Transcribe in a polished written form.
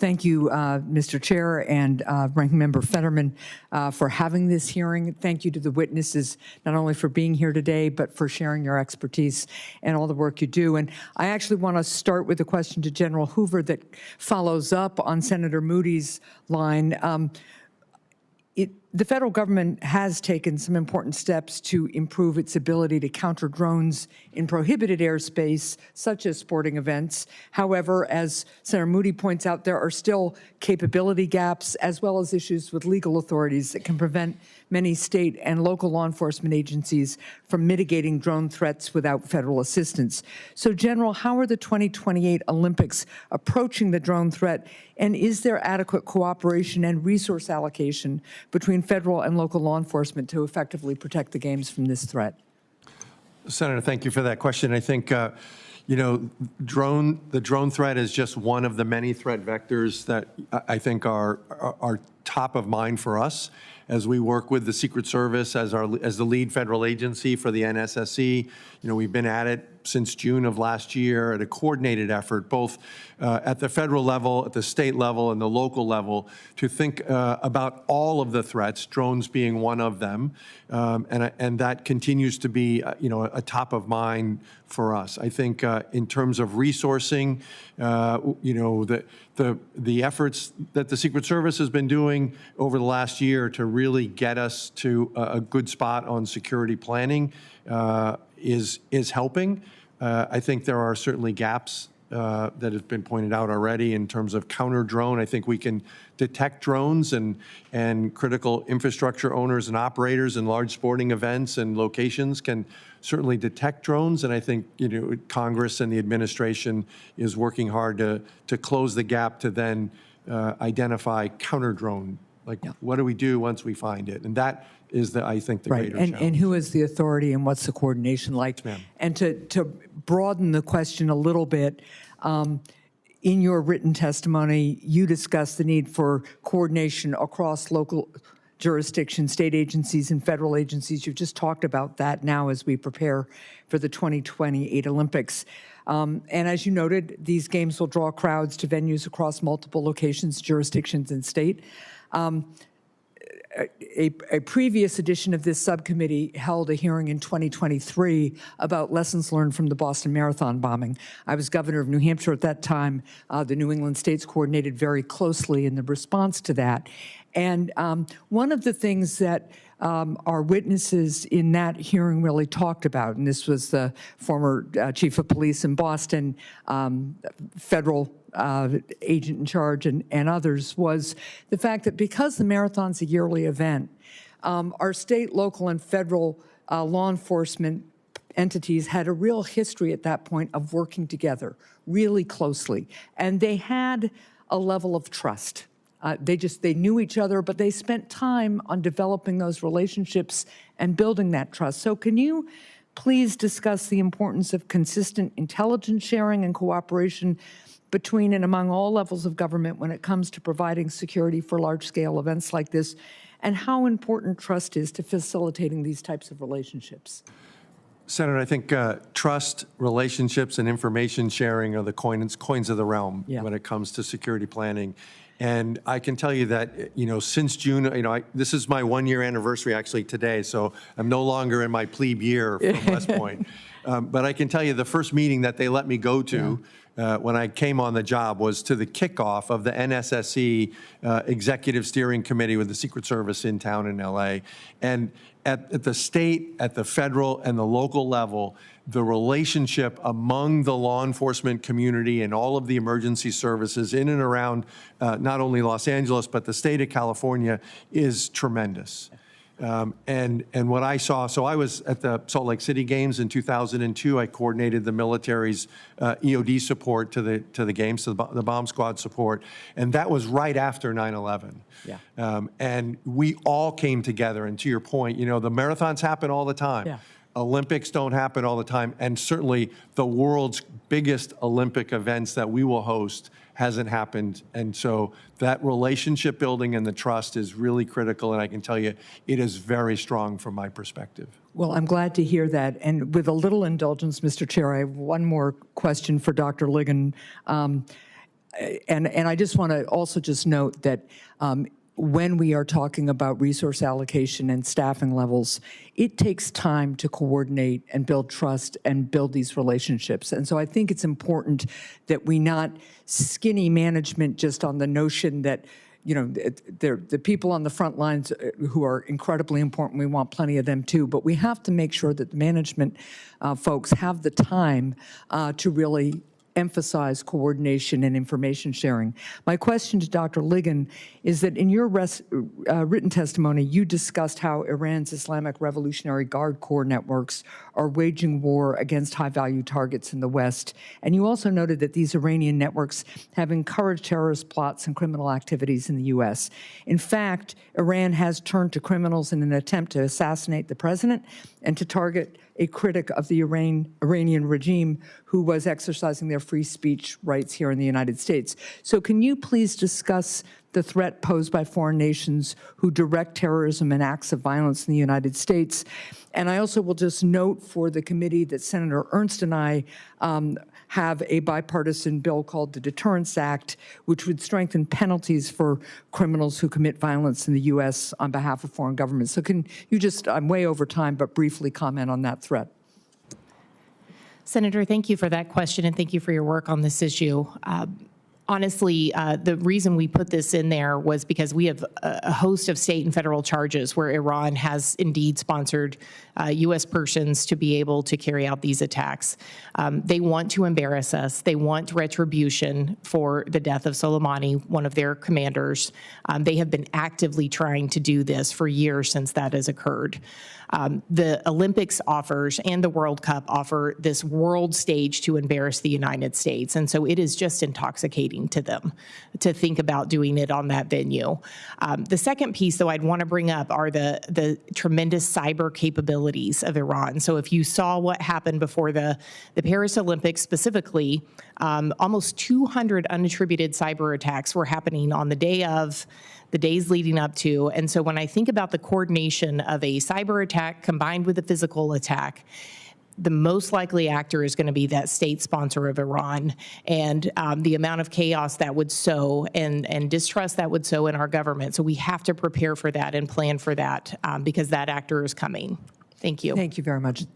Thank you, Mr. Chair and Ranking Member Fetterman, for having this hearing. Thank you to the witnesses, not only for being here today, but for sharing your expertise and all the work you do. And I actually want to start with a question to General Hoover that follows up on Senator Moody's line. The federal government has taken some important steps to improve its ability to counter drones in prohibited airspace, such as sporting events. However, as Senator Moody points out, there are still capability gaps as well as issues with legal authorities that can prevent many state and local law enforcement agencies from mitigating drone threats without federal assistance. So, General, how are the 2028 Olympics approaching the drone threat, and is there adequate cooperation and resource allocation between federal and local law enforcement to effectively protect the games from this threat? Senator, thank you for that question. I think, you know, the drone threat is just one of the many threat vectors that I think are top of mind for us as we work with the Secret Service as the lead federal agency for the NSSE. You know, we've been at it since June of last year at a coordinated effort, both at the federal level, at the state level, and the local level, to think about all of the threats, drones being one of them, and that continues to be, you know, a top of mind for us. I think in terms of resourcing, you know, the efforts that the Secret Service has been doing over the last year to really get us to a good spot on security planning is helping. I think there are certainly gaps that have been pointed out already in terms of counter drone. I think we can detect drones, and critical infrastructure owners and operators in large sporting events and locations can certainly detect drones. And I think, you know, Congress and the administration is working hard to close the gap to then identify counter drone. Like, what do we do once we find it? And that is, I think, the greater challenge. And who is the authority and what's the coordination like? Yes, and to broaden the question a little bit, in your written testimony, you discussed the need for coordination across local jurisdictions, state agencies, and federal agencies. You've just talked about that now as we prepare for the 2028 Olympics. And as you noted, these games will draw crowds to venues across multiple locations, jurisdictions, and state. A previous edition of this subcommittee held a hearing in 2023 about lessons learned from the Boston Marathon bombing. I was governor of New Hampshire at that time. The New England states coordinated very closely in the response to that. And one of the things that our witnesses in that hearing really talked about, and this was the former chief of police in Boston, federal agent in charge, and others, was the fact that because the marathon's a yearly event, our state, local, and federal law enforcement entities had a real history at that point of working together really closely. And they had a level of trust. They knew each other, but they spent time on developing those relationships and building that trust. So can you please discuss the importance of consistent intelligence sharing and cooperation between and among all levels of government when it comes to providing security for large-scale events like this, and how important trust is to facilitating these types of relationships? Senator, I think trust, relationships, and information sharing are the coins of the realm when it comes to security planning. And I can tell you that, you know, since June, you know, this is my one-year anniversary actually today, so I'm no longer in my plebe year from West Point. But I can tell you the first meeting that they let me go to when I came on the job was to the kickoff of the NSSE Executive Steering Committee with the Secret Service in town in LA. And at the state, at the federal, and the local level, the relationship among the law enforcement community and all of the emergency services in and around not only Los Angeles, but the state of California is tremendous. And what I saw, so I was at the Salt Lake City Games in 2002. I coordinated the military's EOD support to the games, to the bomb squad support, and that was right after 9/11. And we all came together. And to your point, you know, the marathons happen all the time. Olympics don't happen all the time, and certainly the world's biggest Olympic events that we will host hasn't happened. And so that relationship building and the trust is really critical, and I can tell you it is very strong from my perspective. Well, I'm glad to hear that. And with a little indulgence, Mr. Chair, I have one more question for Dr. Ligon. And I just want to also just note that when we are talking about resource allocation and staffing levels, it takes time to coordinate and build trust and build these relationships. And so I think it's important that we not skinny management just on the notion that, you know, the people on the front lines who are incredibly important, we want plenty of them too, but we have to make sure that the management folks have the time to really emphasize coordination and information sharing. My question to Dr. Ligon is that in your written testimony, you discussed how Iran's Islamic Revolutionary Guard Corps networks are waging war against high-value targets in the West. And you also noted that these Iranian networks have encouraged terrorist plots and criminal activities in the U.S. In fact, Iran has turned to criminals in an attempt to assassinate the president and to target a critic of the Iranian regime who was exercising their free speech rights here in the United States. So can you please discuss the threat posed by foreign nations who direct terrorism and acts of violence in the United States? And I also will just note for the committee that Senator Ernst and I have a bipartisan bill called the Deterrence Act, which would strengthen penalties for criminals who commit violence in the U.S. on behalf of foreign governments. So can you just, I'm way over time, but briefly comment on that threat? Senator, thank you for that question, and thank you for your work on this issue. Honestly, the reason we put this in there was because we have a host of state and federal charges where Iran has indeed sponsored U.S. persons to be able to carry out these attacks. They want to embarrass us. They want retribution for the death of Soleimani, one of their commanders. They have been actively trying to do this for years since that has occurred. The Olympics offers and the World Cup offer this world stage to embarrass the United States. And so it is just intoxicating to them to think about doing it on that venue. The second piece, though, I'd want to bring up are the tremendous cyber capabilities of Iran. So if you saw what happened before the Paris Olympics specifically, almost 200 unattributed cyber attacks were happening on the day of, the days leading up to. And so when I think about the coordination of a cyber attack combined with a physical attack, the most likely actor is going to be that state sponsor of Iran, and the amount of chaos that would sow and distrust that would sow in our government. So we have to prepare for that and plan for that because that actor is coming. Thank you. Thank you very much.